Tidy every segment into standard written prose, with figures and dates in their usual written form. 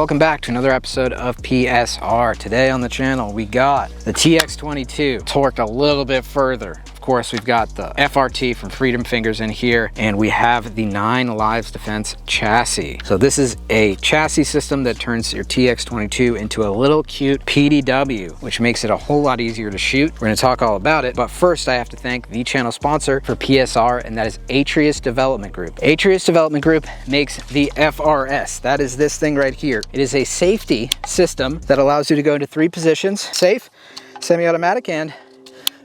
Welcome back to another episode of PSR. Today on the channel we got the TX22 torqued a little bit further. Of course, we've got the FRT from Freedom Fingers in here, and we have the 9 Lives Defense chassis. So this is a chassis system that turns your TX22 into a little cute PDW, which makes it a whole lot easier to shoot. We're going to talk all about it, but first I have to thank the channel sponsor for PSR, and that is Atreus Development Group. Atreus Development Group makes the FRS. That is this thing right here. It is a safety system that allows you to go into 3 positions: safe, semi-automatic, and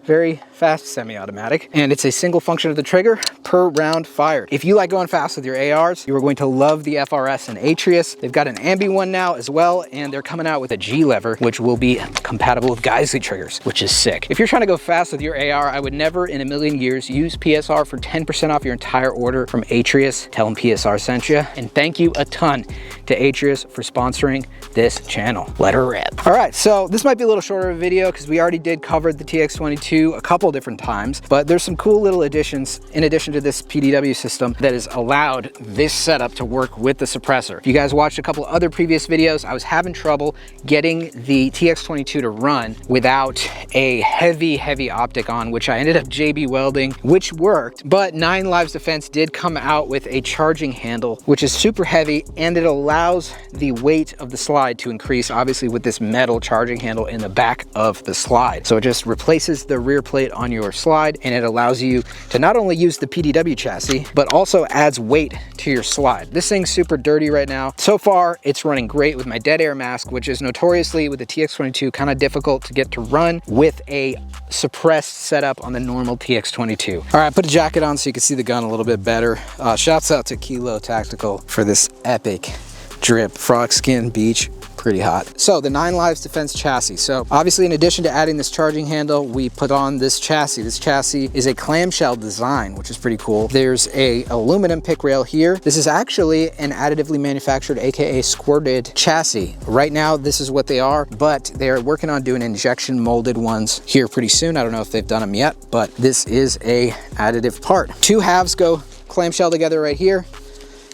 very fast semi-automatic, and it's a single function of the trigger per round fired. If you like going fast with your ARs, you are going to love the FRS and Atreus. They've got an ambi one now as well, and they're coming out with a G lever, which will be compatible with Geisley triggers, which is sick. If you're trying to go fast with your AR, I would never in a million years use PSR for 10% off your entire order from Atreus. Tell them PSR sent you, and thank you a ton to Atreus for sponsoring this channel. Let her rip. All right, so this might be a little shorter of a video because we already did cover the TX22 a couple different times, but there's some cool little additions in addition to this PDW system that has allowed this setup to work with the suppressor. If you guys watched a couple other previous videos, I was having trouble getting the TX22 to run without a heavy optic on, which I ended up JB welding, which worked, but 9 Lives Defense did come out with a charging handle, which is super heavy, and it allows the weight of the slide to increase, obviously with this metal charging handle in the back of the slide. So it just replaces the rear plate on your slide, and it allows you to not only use the PDW chassis, but also adds weight to your slide. This thing's super dirty right now. So far, it's running great with my dead air mask, which is notoriously with the TX22 kind of difficult to get to run with a suppressed setup on the normal TX22. All right, put a jacket on so you can see the gun a little bit better. Shouts out to Kilo Tactical for this epic drip frog skin beach. Pretty hot. So the 9 Lives Defense chassis. So obviously, in addition to adding this charging handle, we put on this chassis. This chassis is a clamshell design, which is pretty cool. There's a aluminum pick rail here. This is actually an additively manufactured, aka squirted chassis. Right now, this is what they are, but they're working on doing injection molded ones here pretty soon. I don't know if they've done them yet, but this is a additive part. 2 halves go clamshell together right here.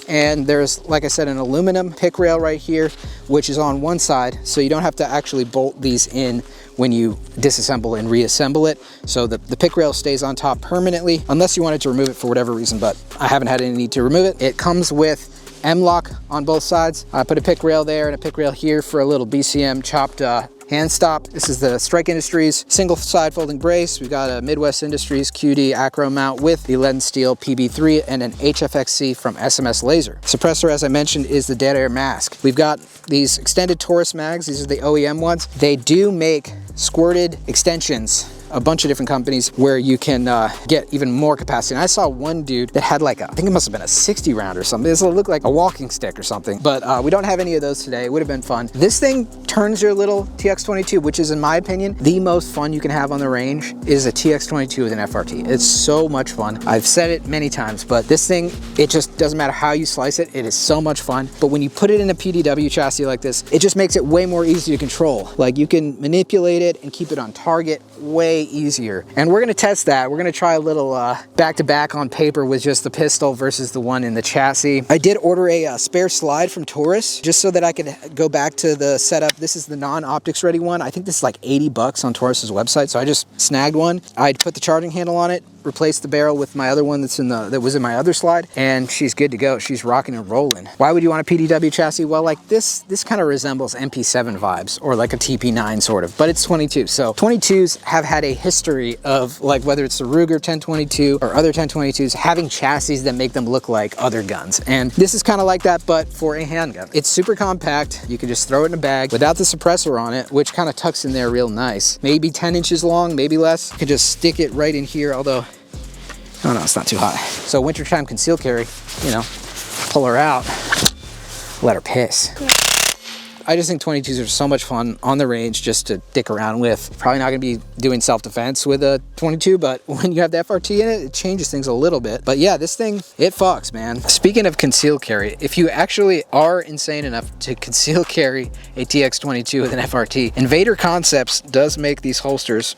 And there's, like I said, an aluminum pick rail right here, which is on one side, so you don't have to actually bolt these in when you disassemble and reassemble it. So the pick rail stays on top permanently, unless you wanted to remove it for whatever reason, but I haven't had any need to remove it. It comes with M-lock on both sides. I put a pick rail there and a pick rail here for a little BCM chopped hand stop. This is the Strike Industries single side folding brace. We've got a Midwest Industries QD acro mount with the lead and steel PB3 and an HFXC from SMS Laser. Suppressor, as I mentioned, is the dead air mask. We've got these extended Taurus mags. These are the OEM ones. They do make squirted extensions, a bunch of different companies, where you can get even more capacity. And I saw one dude that had like I think it must have been a 60 round or something. This looked like a walking stick or something, but we don't have any of those today. It would have been fun. This thing turns your little TX22, which is, in my opinion, the most fun you can have on the range, is a TX22 with an FRT. It's so much fun. I've said it many times, but this thing, it just doesn't matter how you slice it. It is so much fun. But when you put it in a PDW chassis like this, it just makes it way more easy to control. Like, you can manipulate it and keep it on target way easier. And we're gonna test that. We're gonna try a little back-to-back on paper with just the pistol versus the one in the chassis. I did order a spare slide from Taurus just so that I could go back to the setup. This is the non-optics ready one. I think this is like 80 bucks on Taurus's website, so I just snagged one. I'd put the charging handle on it, replaced the barrel with my other one that was in my other slide, and she's good to go. She's rocking and rolling. Why would you want a PDW chassis? Well, like this kind of resembles MP7 vibes, or like a TP9 sort of, but it's 22. So 22s have had a history of, like, whether it's the Ruger 1022 or other 1022s, having chassis that make them look like other guns. And this is kind of like that, but for a handgun. It's super compact. You can just throw it in a bag without the suppressor on it, which kind of tucks in there real nice. Maybe 10 inches long, maybe less. You can just stick it right in here, although, oh no, it's not too high. So wintertime concealed carry, you know, pull her out, let her piss. I just think 22s are so much fun on the range just to dick around with. Probably not gonna be doing self-defense with a 22, but when you have the FRT in it, it changes things a little bit. But yeah, this thing, it fucks, man. Speaking of concealed carry, if you actually are insane enough to conceal carry a TX22 with an FRT, Invader Concepts does make these holsters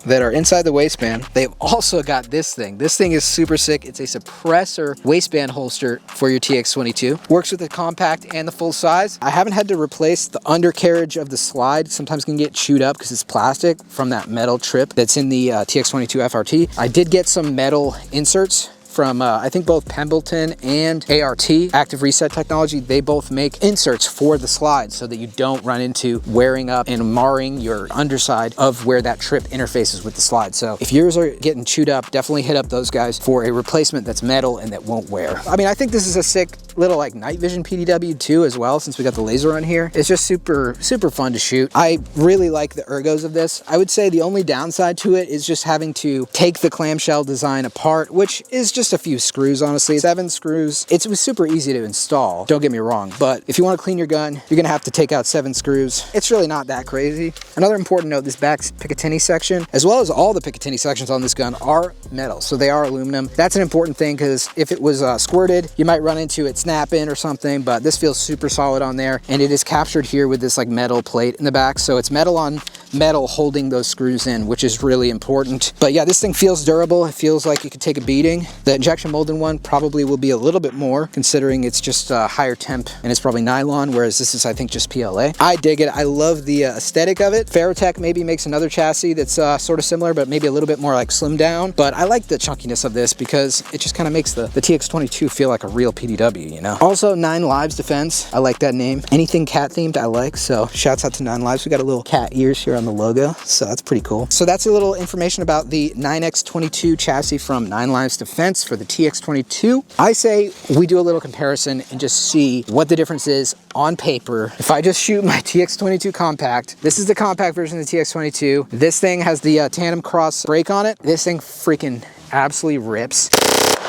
that are inside the waistband. They've also got this thing. This thing is super sick. It's a suppressor waistband holster for your TX22. Works with the compact and the full size. I haven't had to replace the undercarriage of the slide. Sometimes can get chewed up because it's plastic from that metal trip that's in the TX22 FRT. I did get some metal inserts from I think both Pembleton and ART, Active Reset Technology. They both make inserts for the slide so that you don't run into wearing up and marring your underside of where that trip interfaces with the slide. So if yours are getting chewed up, definitely hit up those guys for a replacement that's metal and that won't wear. I mean, I think this is a sick little like night vision PDW too as well, since we got the laser on here. It's just super fun to shoot. I really like the ergos of this. I would say the only downside to it is just having to take the clamshell design apart, which is just a few screws, honestly. 7 screws. It was super easy to install, don't get me wrong, but if you want to clean your gun, you're gonna have to take out 7 screws. It's really not that crazy. Another important note, this back Picatinny section, as well as all the Picatinny sections on this gun, are metal, so they are aluminum. That's an important thing because if it was squirted, you might run into it snapping or something, but this feels super solid on there, and it is captured here with this like metal plate in the back, so it's metal on metal holding those screws in, which is really important. But yeah, this thing feels durable. It feels like it could take a beating. The injection molded one probably will be a little bit more, considering it's just a higher temp and it's probably nylon, whereas this is I think just PLA. I dig it. I love the aesthetic of it. Ferrotech maybe makes another chassis that's sort of similar, but maybe a little bit more like slimmed down, but I like the chunkiness of this because it just kind of makes the TX22 feel like a real PDW, you know? Also, 9 Lives Defense. I like that name. Anything cat themed I like, so shouts out to 9 Lives. We got a little cat ears here on the logo, so that's pretty cool. So that's a little information about the 9X22 chassis from 9 Lives Defense for the TX22. I say we do a little comparison and just see what the difference is on paper. If I just shoot my TX22 compact, this is the compact version of the TX22. This thing has the tandem cross brake on it. This thing freaking absolutely rips.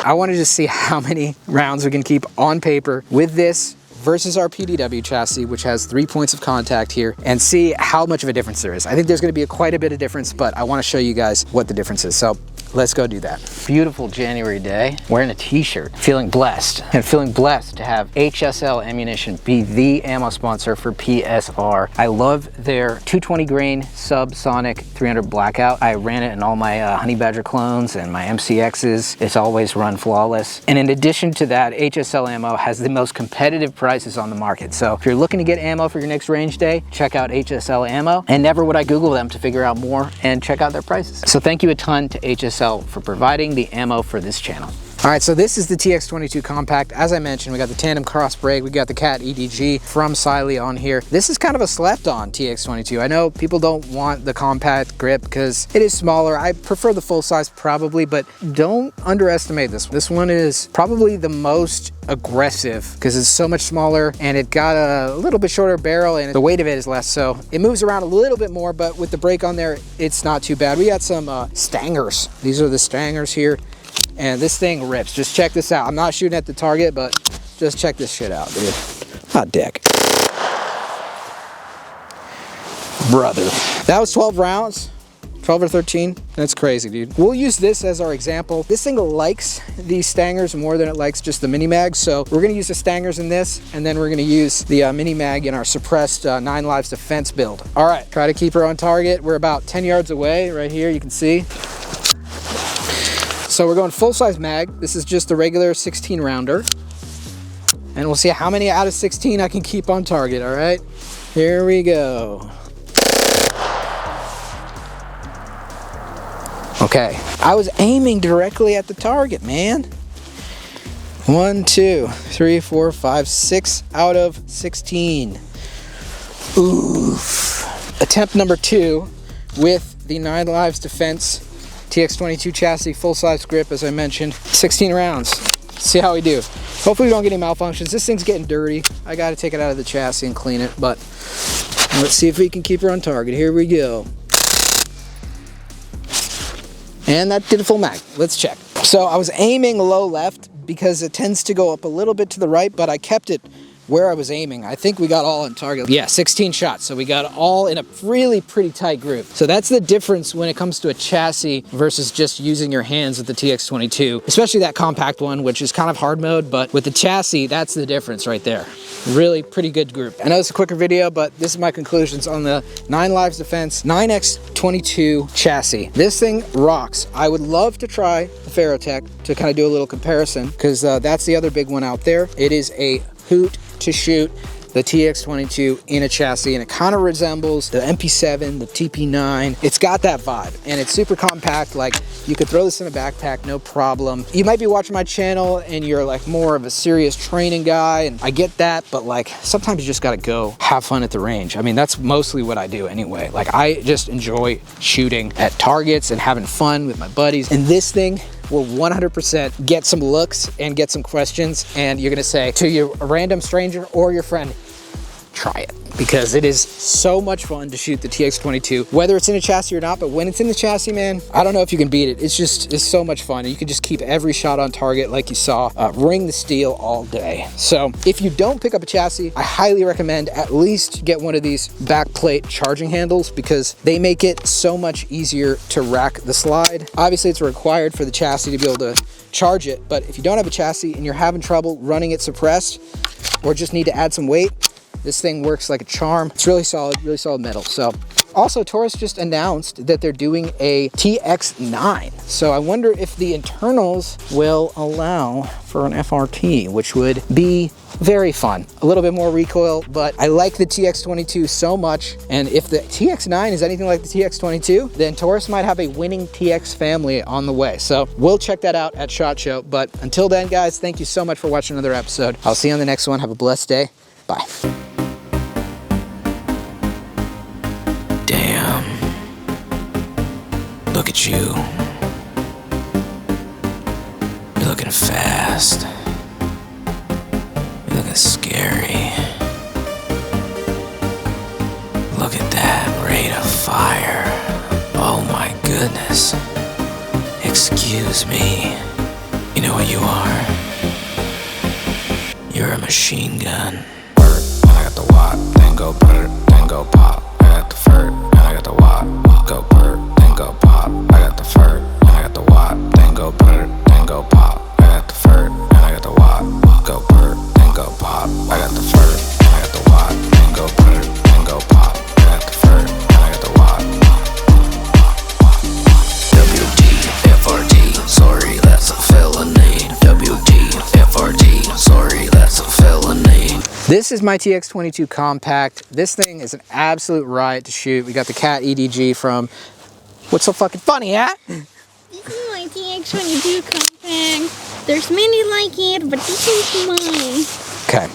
I want to just see how many rounds we can keep on paper with this versus our PDW chassis, which has 3 points of contact here, and see how much of a difference there is. I think there's going to be quite a bit of difference, but I want to show you guys what the difference is. So let's go do that. Beautiful January day, wearing a t-shirt, feeling blessed, and feeling blessed to have HSL Ammunition be the ammo sponsor for PSR. I love their 220 grain subsonic 300 blackout. I ran it in all my Honey Badger clones and my MCXs. It's always run flawless. And in addition to that, HSL ammo has the most competitive prices on the market. So if you're looking to get ammo for your next range day, check out HSL ammo. And never would I Google them to figure out more and check out their prices. So thank you a ton to HSL for providing the ammo for this channel. All right, so this is the TX22 compact. As I mentioned, we got the tandem cross brake, we got the Cat EDG from Siley on here. This is kind of a slept on TX22. I know people don't want the compact grip because it is smaller. I prefer the full size probably, but don't underestimate this one. This one is probably the most aggressive because it's so much smaller and it got a little bit shorter barrel and the weight of it is less, so it moves around a little bit more, but with the brake on there, it's not too bad. We got some stangers. These are the stangers here. And this thing rips. Just check this out. I'm not shooting at the target, but just check this shit out, dude. Hot dick. Brother. That was 12 rounds. 12 or 13. That's crazy, dude. We'll use this as our example. This thing likes these stangers more than it likes just the mini mag. So we're gonna use the stangers in this, and then we're gonna use the mini mag in our suppressed 9 Lives Defense build. All right, try to keep her on target. We're about 10 yards away right here, you can see. So we're going full size mag. This is just the regular 16 rounder. And we'll see how many out of 16 I can keep on target, all right? Here we go. Okay, I was aiming directly at the target, man. 1, 2, 3, 4, 5, 6 out of 16. Oof. Attempt number 2 with the 9 Lives Defense TX22 chassis, full-size grip, as I mentioned. 16 rounds. See how we do. Hopefully we don't get any malfunctions. This thing's getting dirty. I gotta take it out of the chassis and clean it, but let's see if we can keep her on target. Here we go. And that did a full mag. Let's check. So I was aiming low left because it tends to go up a little bit to the right, but I kept it where I was aiming. I think we got all on target. Yeah, 16 shots. So we got all in a really pretty tight group. So that's the difference when it comes to a chassis versus just using your hands with the TX22, especially that compact one, which is kind of hard mode, but with the chassis, that's the difference right there. Really pretty good group. I know it's a quicker video, but this is my conclusions on the 9 Lives Defense 9X22 chassis. This thing rocks. I would love to try the Ferrotech to kind of do a little comparison, because that's the other big one out there. It is a hoot to shoot the TX22 in a chassis, and it kind of resembles the MP7, the TP9. It's got that vibe, and it's super compact. Like, you could throw this in a backpack, no problem. You might be watching my channel and you're like more of a serious training guy, and I get that, but like sometimes you just gotta go have fun at the range. I mean, that's mostly what I do anyway. Like, I just enjoy shooting at targets and having fun with my buddies, and this thing will 100% get some looks and get some questions, and you're gonna say to your random stranger or your friend, try it, because it is so much fun to shoot the TX22, whether it's in a chassis or not. But when it's in the chassis, man, I don't know if you can beat it. It's so much fun. You can just keep every shot on target, like you saw, ring the steel all day. So if you don't pick up a chassis, I highly recommend at least get one of these backplate charging handles, because they make it so much easier to rack the slide. Obviously, it's required for the chassis to be able to charge it, but if you don't have a chassis and you're having trouble running it suppressed, or just need to add some weight, this thing works like a charm. It's really solid metal. So also, Taurus just announced that they're doing a TX9. So I wonder if the internals will allow for an FRT, which would be very fun. A little bit more recoil, but I like the TX22 so much. And if the TX9 is anything like the TX22, then Taurus might have a winning TX family on the way. So we'll check that out at SHOT Show. But until then, guys, thank you so much for watching another episode. I'll see you on the next one. Have a blessed day. Bye. Damn. Look at you. You're looking fast. You're looking scary. Look at that rate of fire. Oh my goodness. Excuse me. You know what you are? You're a machine gun. I got the watt, then go burr, then go pop. I got the fur, and I got the watt, go burr, then go pop. I got the fur, and I got the watt, then go burr, then go pop. I got the fur, and I got the watt, go burr, then go pop. I got the fur, and I got the watt, then go burr, then go pop. I got the fur, and I got the watt. WD-FRT, sorry, that's a felony. WD-FRT, sorry, that's a felony. This is my TX22 compact. This thing is an absolute riot to shoot. We got the Cat EDG from What's So Fucking Funny, huh? This is my TX22 compact. There's many like it, but this is mine. Okay.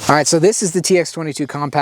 All right, so this is the TX22 compact.